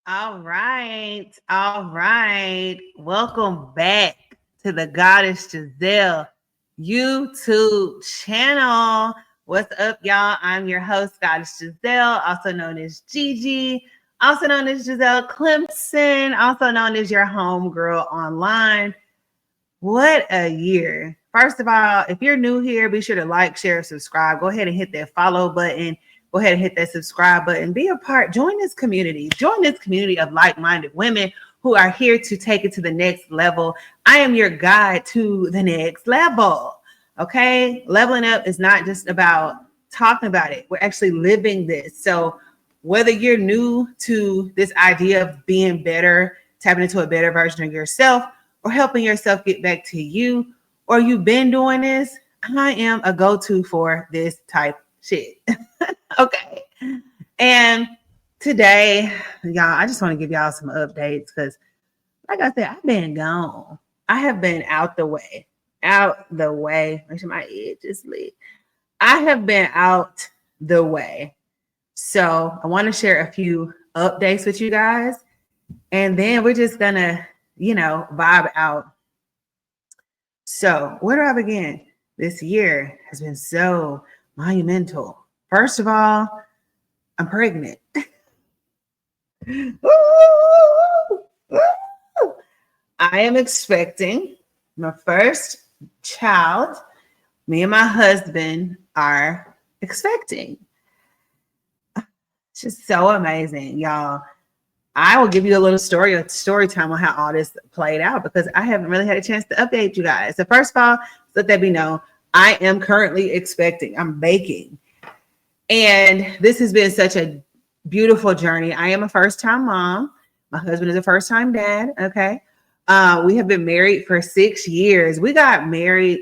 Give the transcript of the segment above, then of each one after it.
All right. All right. Welcome back to the Goddess Giselle YouTube channel. What's up, y'all? I'm your host, Goddess Giselle, also known as Gigi, also known as Giselle Clemson, also known as your homegirl online. What a year. First of all, if you're new here, be sure to like, share, subscribe. Go ahead and hit that follow button. Go ahead and hit that subscribe button. Be a part. Join this community. Join this community of like-minded women who are here to take it to the next level. I am your guide to the next level. Okay? Leveling up is not just about talking about it. We're actually living this. So whether you're new to this idea of being better, tapping into a better version of yourself, or helping yourself get back to you, or you've been doing this, I am a go-to for this type shit. Okay. And today, y'all, I just want to give y'all some updates because, like I said, I've been gone. I have been out the way. Make sure my edge is lit. I have been out the way. So I want to share a few updates with you guys. And then we're just going to, vibe out. So where do I begin? This year has been so monumental. First of all, I'm pregnant. I am expecting my first child. Me and my husband are expecting. It's just so amazing, y'all. I will give you a little story time on how all this played out because I haven't really had a chance to update you guys. So first of all, let that be known, I am currently expecting. I'm baking. And this has been such a beautiful journey. I am a first-time mom. My husband is a first-time dad. Okay. We have been married for 6 years. We got married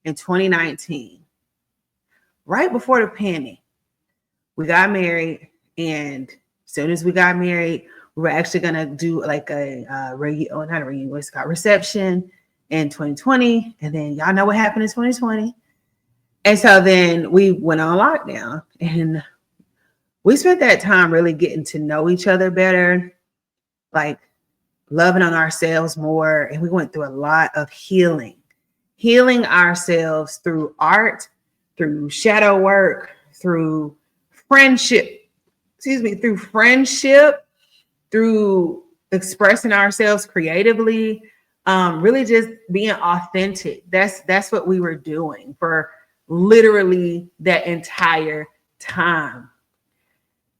in 2019, right before the pandemic. We got married, and as soon as we got married, we were actually going to do like reception in 2020. And then y'all know what happened in 2020. And so then we went on lockdown and we spent that time really getting to know each other better, like loving on ourselves more. And we went through a lot of healing ourselves through art, through shadow work, through friendship, through expressing ourselves creatively, really just being authentic. That's what we were doing for literally that entire time.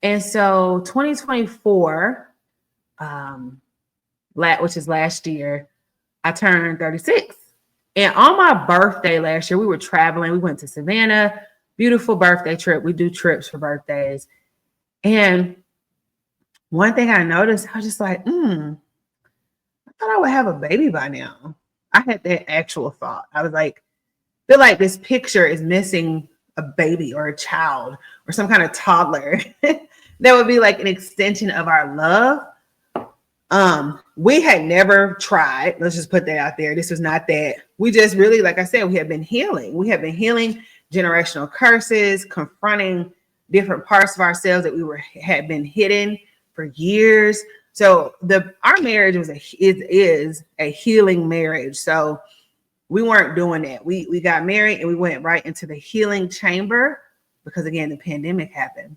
And so 2024, which is last year, I turned 36. And on my birthday last year, we were traveling. We went to Savannah, beautiful birthday trip. We do trips for birthdays. And one thing I noticed, I was just like, I thought I would have a baby by now. I had that actual thought. I was like, feel like this picture is missing a baby or a child or some kind of toddler. That would be like an extension of our love. We had never tried. Let's just put that out there. This was not that. We just really, like I said, we have been healing. We have been healing generational curses, confronting different parts of ourselves that had been hidden for years. So our marriage is a healing marriage. So we weren't doing that. We got married and we went right into the healing chamber because again, the pandemic happened.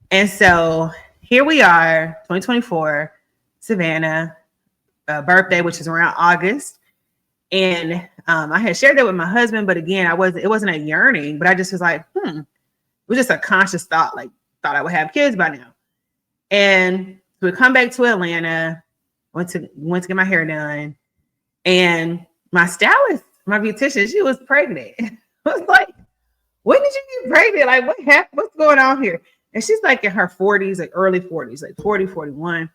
And so here we are, 2024, Savannah, birthday, which is around August. And I had shared that with my husband, but again, it wasn't a yearning, but I just was like, it was just a conscious thought, like thought I would have kids by now. And we come back to Atlanta, went to get my hair done. And my stylist, my beautician, she was pregnant. I was like, when did you get pregnant? Like, what happened? What's going on here? And she's like in her 40s, like early 40s, like 40, 41.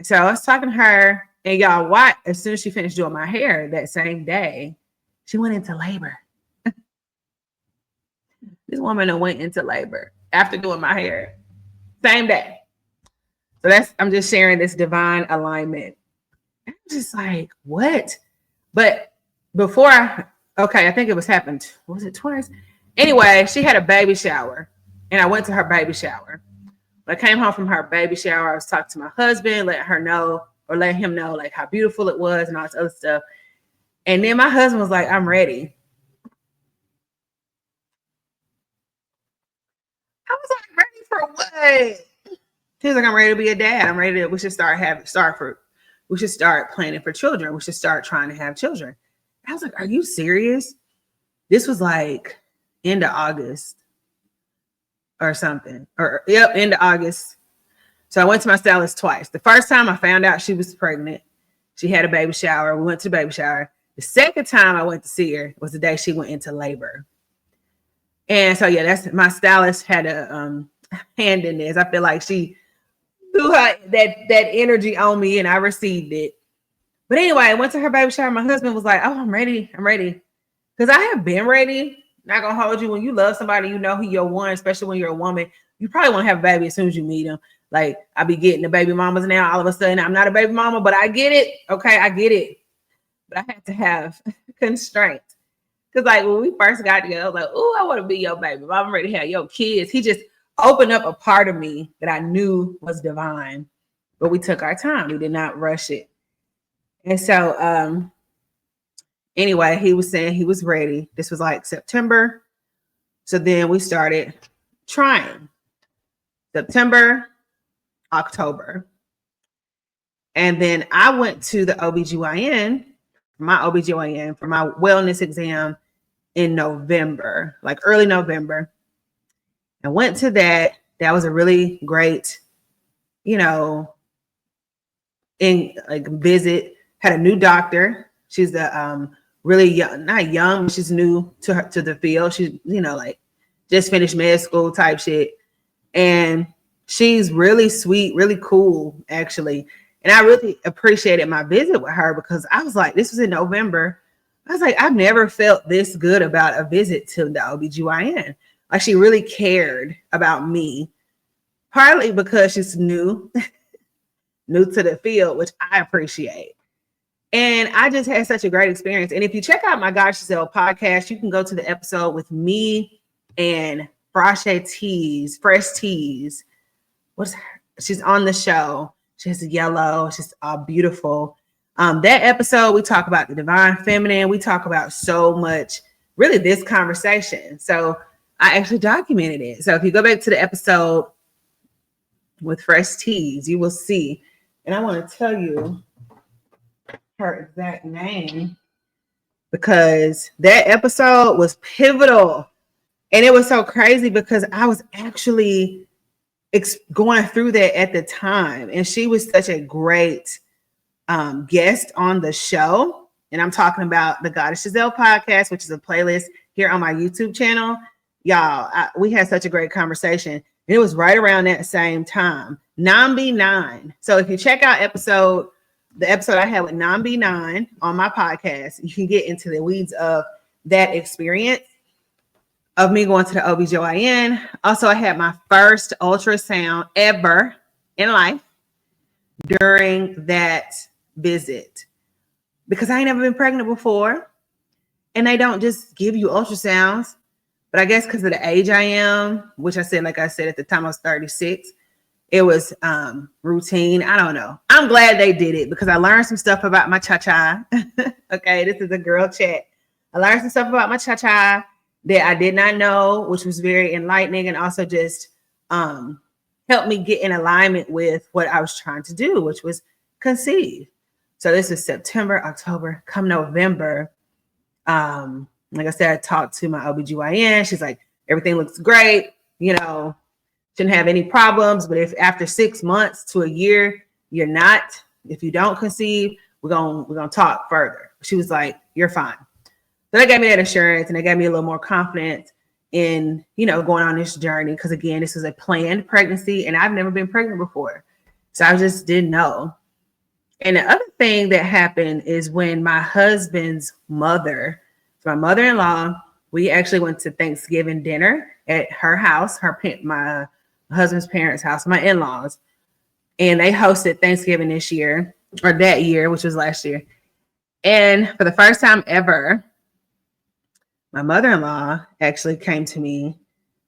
So I was talking to her, and y'all, as soon as she finished doing my hair that same day, she went into labor. This woman went into labor after doing my hair. Same day. So I'm just sharing this divine alignment. I'm just like, what? But before I think it was happened. Was it twice? Anyway, she had a baby shower and I went to her baby shower. When I came home from her baby shower, I was talking to my husband, let him know like how beautiful it was and all this other stuff. And then my husband was like, I'm ready. I was like, ready for what? He was like, I'm ready to be a dad. We should start planning for children. We should start trying to have children. I was like, are you serious? This was like end of August or something. End of August. So I went to my stylist twice. The first time I found out she was pregnant. She had a baby shower. We went to the baby shower. The second time I went to see her was the day she went into labor. And so, yeah, that's my stylist had a hand in this. I feel like she threw that energy on me and I received it. But anyway, I went to her baby shower. My husband was like, oh, I'm ready. Because I have been ready. Not going to hold you. When you love somebody, you know who you're one, especially when you're a woman. You probably want to have a baby as soon as you meet them. Like, I be getting the baby mamas now. All of a sudden, I'm not a baby mama, but I get it. Okay, I get it. But I had to have constraints. Because, like, when we first got together, I was like, oh, I want to be your baby. I'm ready to have your kids. He just opened up a part of me that I knew was divine. But we took our time. We did not rush it. And so, anyway, he was saying he was ready. This was like September. So then we started trying. September, October. And then I went to the OBGYN for my wellness exam in November, like early November. I went to that. That was a really great, visit. Had a new doctor. She's a really young, not young, she's new to the field. She's, just finished med school type shit. And she's really sweet, really cool, actually. And I really appreciated my visit with her because I was like, this was in November. I was like, I've never felt this good about a visit to the OBGYN. Like, she really cared about me, partly because she's new to the field, which I appreciate. And I just had such a great experience. And if you check out my Goddess Giselle podcast, you can go to the episode with me and Fresh Teas. She's on the show. She has yellow. She's all beautiful. That episode, we talk about the divine feminine. We talk about so much, really, this conversation. So I actually documented it. So if you go back to the episode with Fresh Teas, you will see. And I want to tell you her exact name because that episode was pivotal. And it was so crazy because I was actually going through that at the time. And she was such a great guest on the show. And I'm talking about the Goddess Giselle podcast, which is a playlist here on my YouTube channel. Y'all, we had such a great conversation. And it was right around that same time, Nambi 9. So if you check out the episode I had with Nambi 9 on my podcast, you can get into the weeds of that experience of me going to the OBGYN. Also, I had my first ultrasound ever in life during that visit because I ain't never been pregnant before. And they don't just give you ultrasounds, but I guess because of the age I am, which I said at the time I was 36, it was routine. I don't know. I'm glad they did it because I learned some stuff about my cha-cha. Okay, this is a girl chat. I learned some stuff about my cha-cha that I did not know, which was very enlightening and also just helped me get in alignment with what I was trying to do, which was conceive. So this is September, October, come November. Like I said, I talked to my OBGYN. She's like, everything looks great, shouldn't have any problems. But if after 6 months to a year, if you don't conceive, we're gonna talk further. She was like, you're fine. So they gave me that assurance and they gave me a little more confidence in, going on this journey. Because again, this was a planned pregnancy and I've never been pregnant before. So I just didn't know. And the other thing that happened is when my husband's mother, my mother-in-law, we actually went to Thanksgiving dinner at her house, my husband's parents' house, my in-laws. And they hosted Thanksgiving this year, or that year, which was last year. And for the first time ever, my mother-in-law actually came to me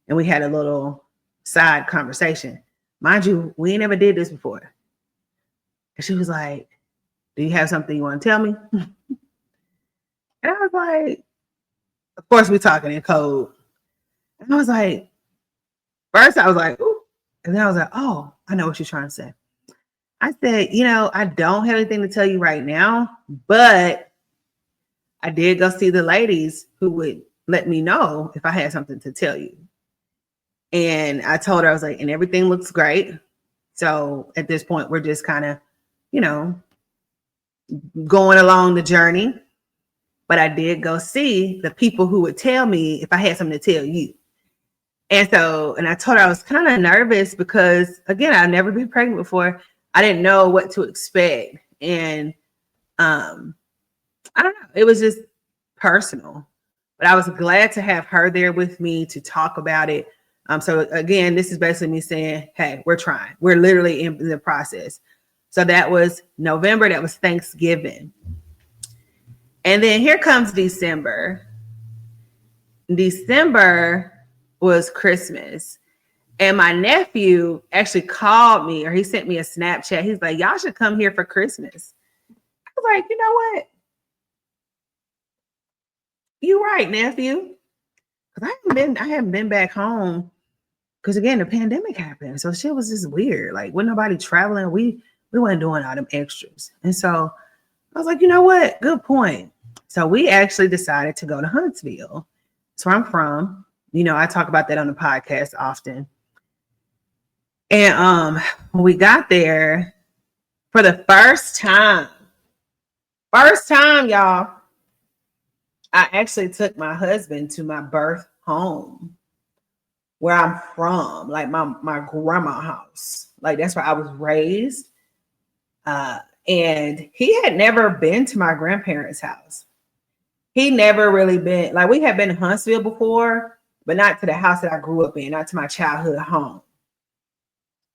and we had a little side conversation. Mind you, we ain't never did this before. And she was like, do you have something you want to tell me? And I was like, of course, we're talking in code. And I was like, first I was like, ooh. And then I was like, oh, I know what you're trying to say. I said, I don't have anything to tell you right now, but I did go see the ladies who would let me know if I had something to tell you. And I told her, I was like, and everything looks great. So at this point, we're just kind of, going along the journey. But I did go see the people who would tell me if I had something to tell you. And I told her I was kind of nervous because, again, I've never been pregnant before. I didn't know what to expect. And I don't know. It was just personal. But I was glad to have her there with me to talk about it. So again, this is basically me saying, hey, we're trying. We're literally in the process. So that was November. That was Thanksgiving. And then here comes December. December was Christmas. And my nephew actually called me, or he sent me a Snapchat. He's like, y'all should come here for Christmas. I was like, you know what? You're right, nephew. Because I haven't been back home. Because again, the pandemic happened. So shit was just weird. Like, when nobody traveling, we weren't doing all them extras. And so I was like, you know what? Good point. So we actually decided to go to Huntsville. That's where I'm from. I talk about that on the podcast often. And when we got there, for the first time, y'all, I actually took my husband to my birth home, where I'm from, like my grandma's house. Like, that's where I was raised. And he had never been to my grandparents' house. He never really been, like, we had been in Huntsville before, but not to the house that I grew up in, not to my childhood home.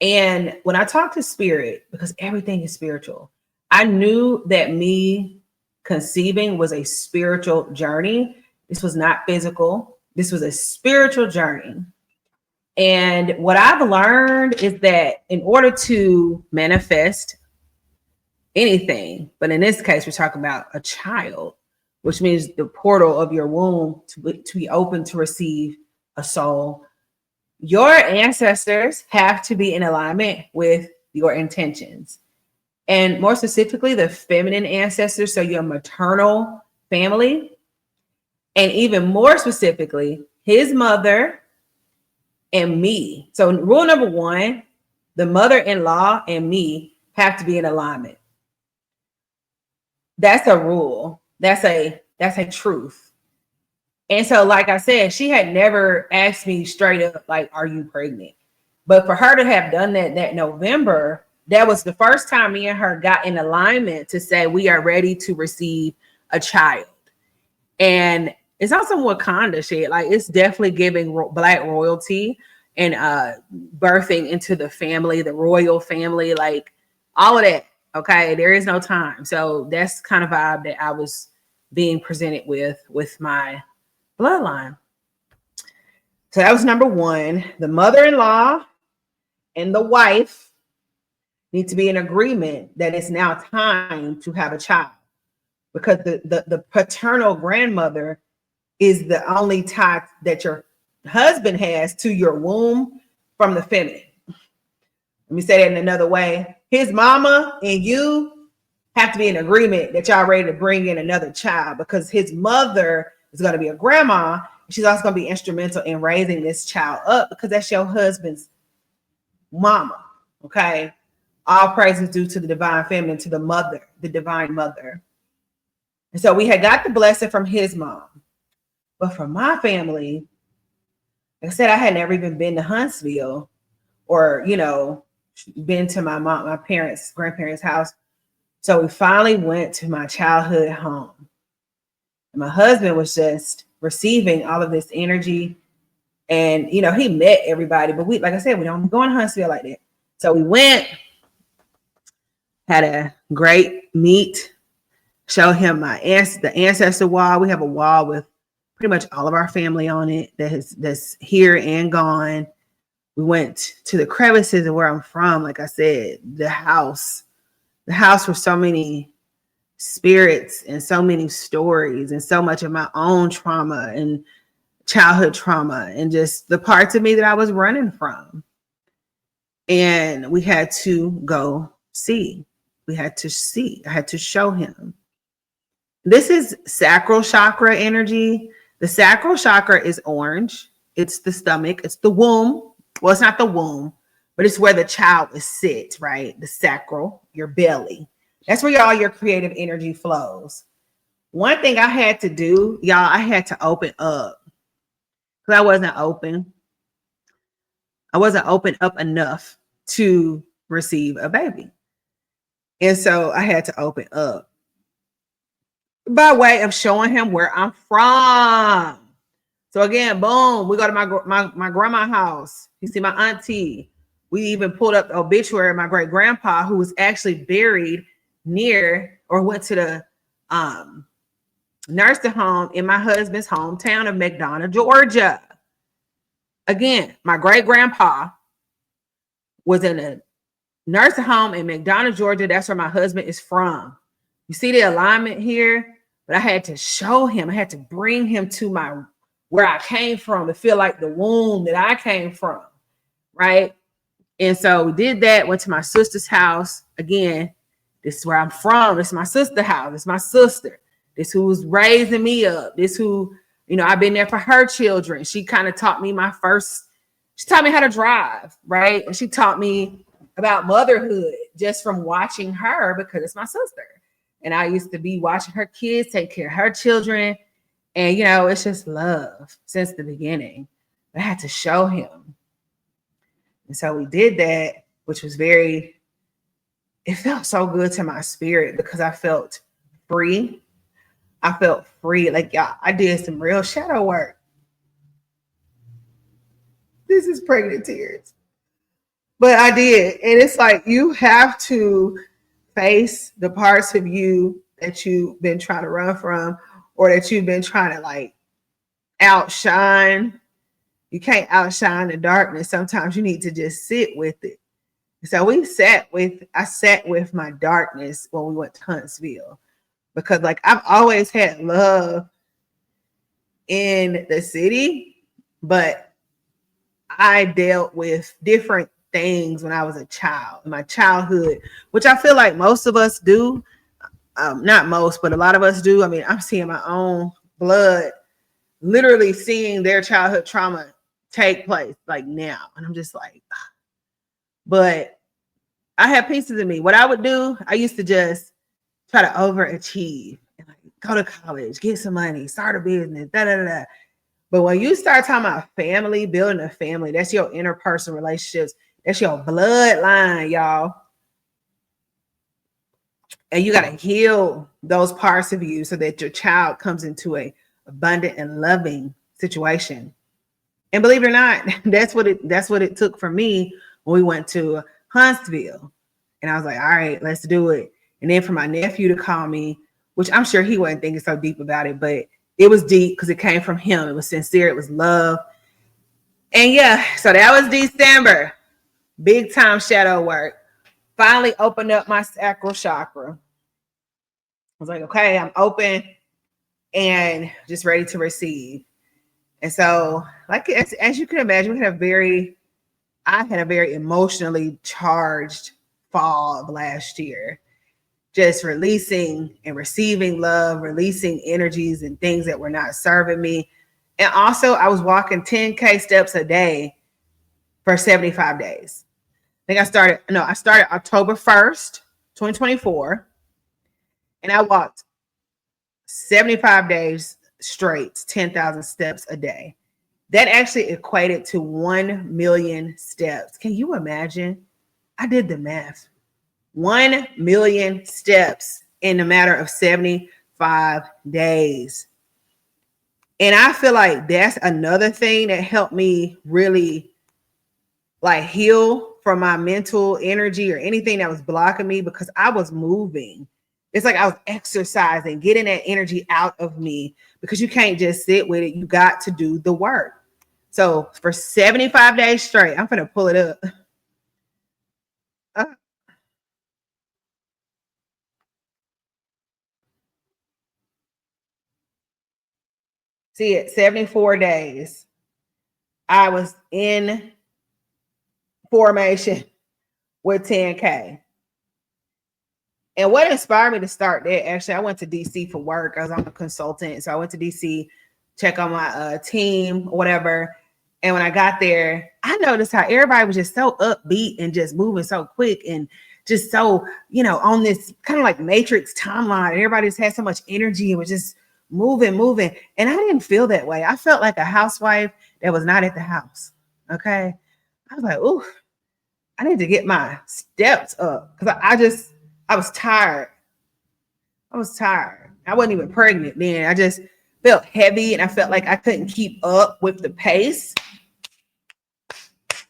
And when I talk to spirit, because everything is spiritual, I knew that me conceiving was a spiritual journey. This was not physical. This was a spiritual journey. And what I've learned is that in order to manifest anything, but in this case, we're talking about a child, which means the portal of your womb to be open to receive a soul. Your ancestors have to be in alignment with your intentions. And more specifically, the feminine ancestors, so your maternal family. And even more specifically, his mother and me. So rule number one, the mother-in-law and me have to be in alignment. That's a rule. That's a truth. And so, like I said, she had never asked me straight up, like, are you pregnant? But for her to have done that November, that was the first time me and her got in alignment to say we are ready to receive a child. And it's not some Wakanda shit. Like, it's definitely giving Black royalty and birthing into the family, the royal family, like all of that. Okay, there is no time. So that's kind of vibe that I was being presented with my bloodline. So that was number one. The mother-in-law and the wife need to be in agreement that it's now time to have a child, because the paternal grandmother is the only tie that your husband has to your womb from the feminine. Let me say that in another way. His mama and you have to be in agreement that y'all ready to bring in another child, because his mother is going to be a grandma. She's also going to be instrumental in raising this child up, because that's your husband's mama. Okay. All praise is due to the divine feminine, to the mother, the divine mother. And so we had got the blessing from his mom. But for my family, like I said, I had never even been to Huntsville or, been to my grandparents' house. So we finally went to my childhood home. And my husband was just receiving all of this energy. And, he met everybody. But like I said, we don't go in Huntsville like that. So we went, had a great meet, show him the ancestor wall. We have a wall with pretty much all of our family on it that's here and gone. We went to the crevices of where I'm from. Like I said, the house where so many spirits and so many stories and so much of my own trauma and childhood trauma and just the parts of me that I was running from. And we had to go see. We had to see. I had to show him. This is sacral chakra energy. The sacral chakra is orange. It's the stomach. It's the womb. Well, it's not the womb, but it's where the child is sit, right? The sacral, your belly. That's where all your creative energy flows. One thing I had to do, y'all, I had to open up because I wasn't open. I wasn't open up enough to receive a baby. And so I had to open up by way of showing him where I'm from. So again, boom, we go to my grandma's house. You see my auntie. We even pulled up the obituary of my great grandpa, who was actually buried near or went to the nursing home in my husband's hometown of McDonough, Georgia. Again, my great grandpa was in a nursing home in McDonough, Georgia. That's where my husband is from. You see the alignment here? But I had to show him. I had to bring him to where I came from to feel like the womb that I came from, right? And so we did that, went to my sister's house. Again, this is where I'm from. This is my sister's house. This is my sister. This who was raising me up. This who, I've been there for her children. She kind of taught me she taught me how to drive, right? And she taught me about motherhood just from watching her because it's my sister. And I used to be watching her kids, take care of her children. And, it's just love since the beginning. I had to show him. And so we did that, which was it felt so good to my spirit because I felt free. I felt free. Like, y'all, I did some real shadow work. This is pregnant tears. But I did. And it's like you have to face the parts of you that you've been trying to run from or that you've been trying to outshine. You can't outshine the darkness. Sometimes you need to just sit with it. So I sat with my darkness when we went to Huntsville because I've always had love in the city, but I dealt with different things when I was a child, in my childhood, which I feel like most of us do. Not most, but a lot of us do. I mean, I'm seeing my own blood, literally seeing their childhood trauma take place now. And I'm just but I have pieces of me. What I would do, I used to just try to overachieve and go to college, get some money, start a business, da-da-da-da. But when you start talking about family, building a family, that's your interpersonal relationships. That's your bloodline, y'all. And you got to heal those parts of you so that your child comes into a abundant and loving situation. And believe it or not, that's what it took for me when we went to Huntsville. And I was like, all right, let's do it. And then for my nephew to call me, which I'm sure he wasn't thinking so deep about it, but it was deep because it came from him. It was sincere. It was love. And yeah, so that was December. Big time shadow work. Finally opened up my sacral chakra. I was like, okay, I'm open and just ready to receive. And so, as you can imagine, I had a very emotionally charged fall of last year. Just releasing and receiving love, releasing energies and things that were not serving me. And also, I was walking 10K steps a day for 75 days. I started October 1st, 2024. And I walked 75 days straight, 10,000 steps a day. That actually equated to 1 million steps. Can you imagine? I did the math. 1 million steps in a matter of 75 days. And I feel like that's another thing that helped me really heal from my mental energy or anything that was blocking me because I was moving. It's like I was exercising, getting that energy out of me because you can't just sit with it. You got to do the work. So for 75 days straight, I'm going to pull it up. See it, 74 days. I was in formation with 10K. And what inspired me to start that, actually, I went to DC for work. I was on a consultant. So I went to DC, check on my team, whatever. And when I got there, I noticed how everybody was just so upbeat and just moving so quick and just so, on this kind of like Matrix timeline. Everybody just had so much energy and was just moving. And I didn't feel that way. I felt like a housewife that was not at the house. Okay. I was like, ooh, I need to get my steps up because I was tired. I wasn't even pregnant then. I just felt heavy and I felt like I couldn't keep up with the pace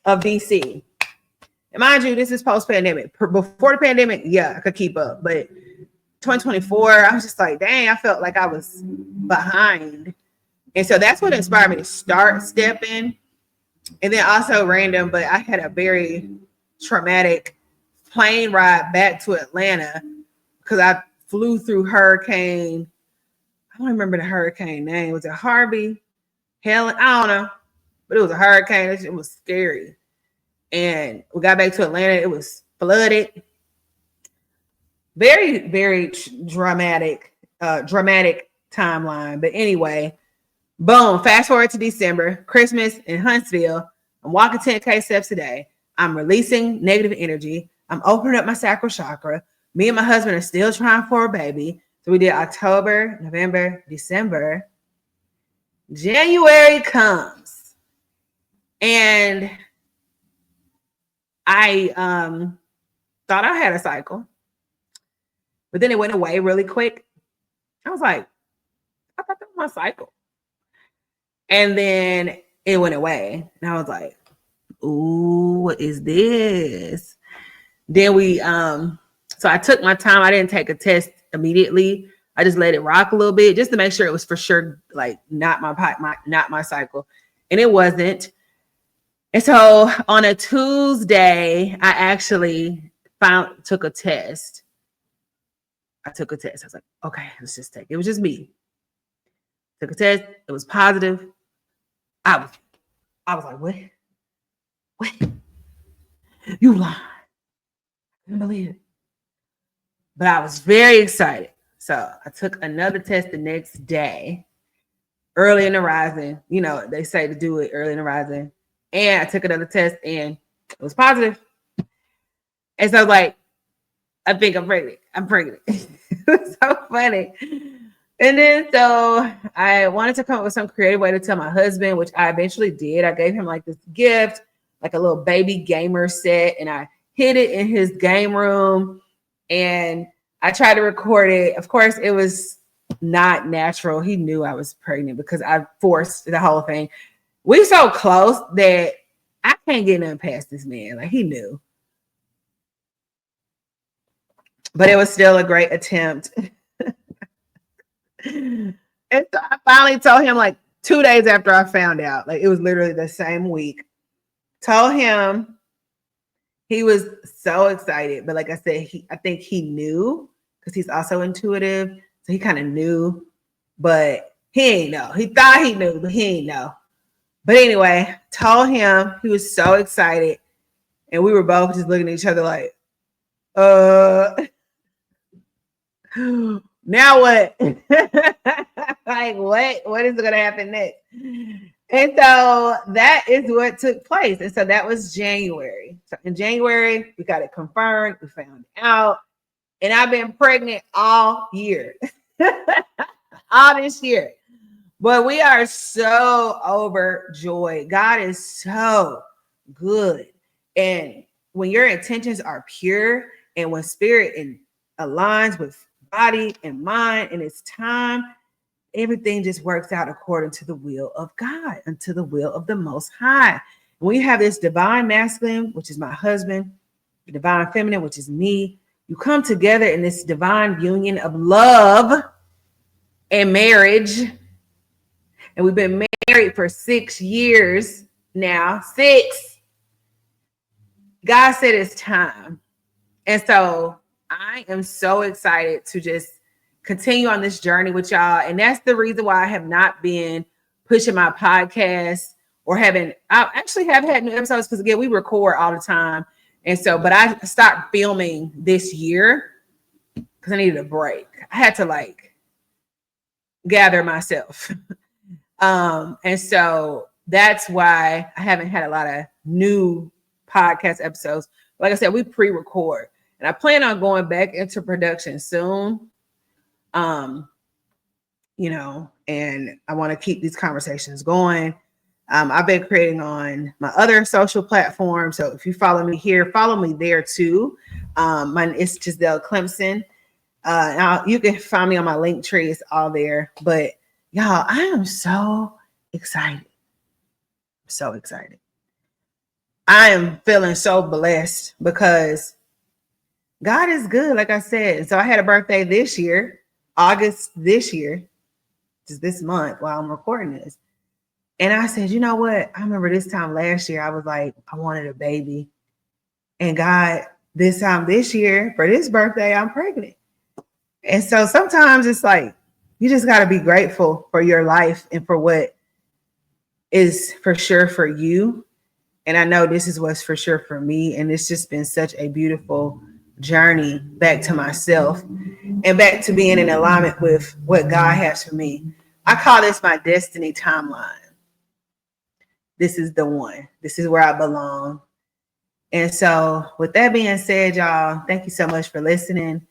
of DC. And mind you, this is post-pandemic. Before the pandemic, yeah, I could keep up. But 2024, I was just like, dang, I felt like I was behind. And so that's what inspired me to start stepping. And then also random, but I had a very traumatic plane ride back to Atlanta because I flew through hurricane. I don't remember the hurricane name. Was it Harvey? Helen? I don't know. But it was a hurricane. It was scary. And we got back to Atlanta. It was flooded. Very, very dramatic timeline. But anyway, boom. Fast forward to December, Christmas in Huntsville. I'm walking 10K steps a day. I'm releasing negative energy. I'm opening up my sacral chakra. Me and my husband are still trying for a baby. So we did October, November, December. January comes. And I thought I had a cycle. But then it went away really quick. I was like, I thought that was my cycle. And then it went away. And I was like, ooh, what is this? Then so I took my time. I didn't take a test immediately. I just let it rock a little bit just to make sure it was for sure, like not my cycle. And it wasn't. And so on a Tuesday, I actually took a test. I was like, okay, let's just take it. It was just me. Took a test. It was positive. I was like, what? You lied. I couldn't believe it. But I was very excited. So I took another test the next day, early in the rising. They say to do it early in the rising. And I took another test and it was positive. And so I was like, I think I'm pregnant. It was so funny. And then so I wanted to come up with some creative way to tell my husband, which I eventually did. I gave him like this gift, like a little baby gamer set, and I hid it in his game room. And I tried to record it. Of course, it was not natural. He knew I was pregnant because I forced the whole thing. We so close that I can't get nothing past this man. Like, he knew. But it was still a great attempt. And so I finally told him like 2 days after I found out. Like, it was literally the same week. Told him. He was so excited. But like I said, I think he knew because he's also intuitive. So he kind of knew. But he ain't know. He thought he knew, but he ain't know. But anyway, told him. He was so excited. And we were both just looking at each other like, now what? Like, what is going to happen next? And so that is what took place. And so that was January. So in January, we got it confirmed. We found out. And I've been pregnant all year. All this year. But we are so overjoyed. God is so good. And when your intentions are pure and when spirit aligns with body and mind and it's time, everything just works out according to the will of God and to the will of the Most High. When you have this divine masculine, which is my husband, the divine feminine, which is me, you come together in this divine union of love and marriage. And we've been married for 6 years now. 6. God said it's time. And so I am so excited to just continue on this journey with y'all. And that's the reason why I have not been pushing my podcast or I actually have had new episodes because again, we record all the time. And so, but I stopped filming this year because I needed a break. I had to gather myself. And so that's why I haven't had a lot of new podcast episodes. Like I said, we pre-record. And I plan on going back into production soon. And I want to keep these conversations going. I've been creating on my other social platforms. So if you follow me here, follow me there too. It's Giselle Clemson. You can find me on my link tree. It's all there. But y'all, I am so excited. So excited. I am feeling so blessed because God is good, like I said. So I had a birthday this year, August this year, just this month while I'm recording this. And I said, you know what? I remember this time last year, I was like, I wanted a baby. And God, this time this year, for this birthday, I'm pregnant. And so sometimes it's like, you just got to be grateful for your life and for what is for sure for you. And I know this is what's for sure for me. And it's just been such a beautiful journey back to myself and back to being in alignment with what God has for me. I call this my destiny timeline. This is the one. This is where I belong. And so with that being said, y'all, thank you so much for listening.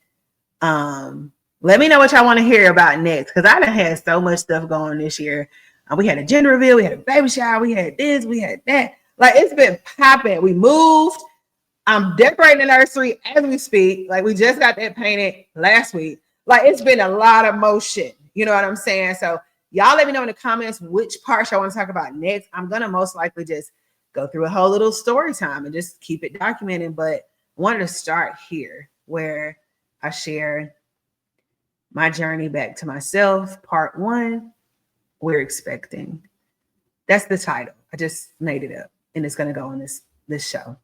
Let me know what y'all want to hear about next, because I done had so much stuff going this year. We had a gender reveal, we had a baby shower, we had this, we had that. Like, it's been popping. We moved. I'm decorating the nursery as we speak. Like, we just got that painted last week. Like, it's been a lot of motion. You know what I'm saying? So y'all let me know in the comments which parts y'all want to talk about next. I'm going to most likely just go through a whole little story time and just keep it documented. But I wanted to start here where I share my journey back to myself. Part 1, we're expecting. That's the title. I just made it up and it's going to go on this show.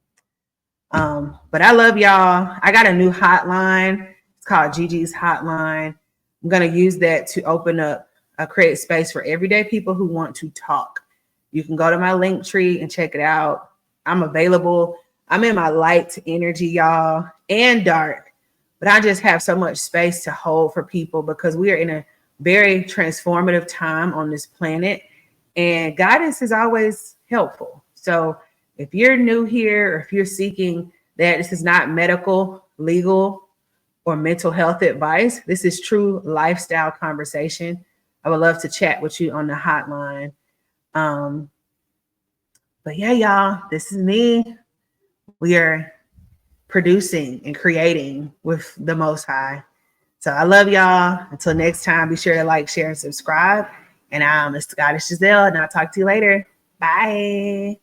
But I love y'all. I got a new hotline. It's called Gigi's Hotline. I'm going to use that to open up create space for everyday people who want to talk. You can go to my link tree and check it out. I'm available. I'm in my light energy, y'all, and dark, but I just have so much space to hold for people because we are in a very transformative time on this planet, and guidance is always helpful. So if you're new here, or if you're seeking that, this is not medical, legal, or mental health advice. This is true lifestyle conversation. I would love to chat with you on the hotline. But yeah, y'all, this is me. We are producing and creating with the Most High. So I love y'all. Until next time, be sure to like, share, and subscribe. And I'm Goddess Giselle, and I'll talk to you later. Bye.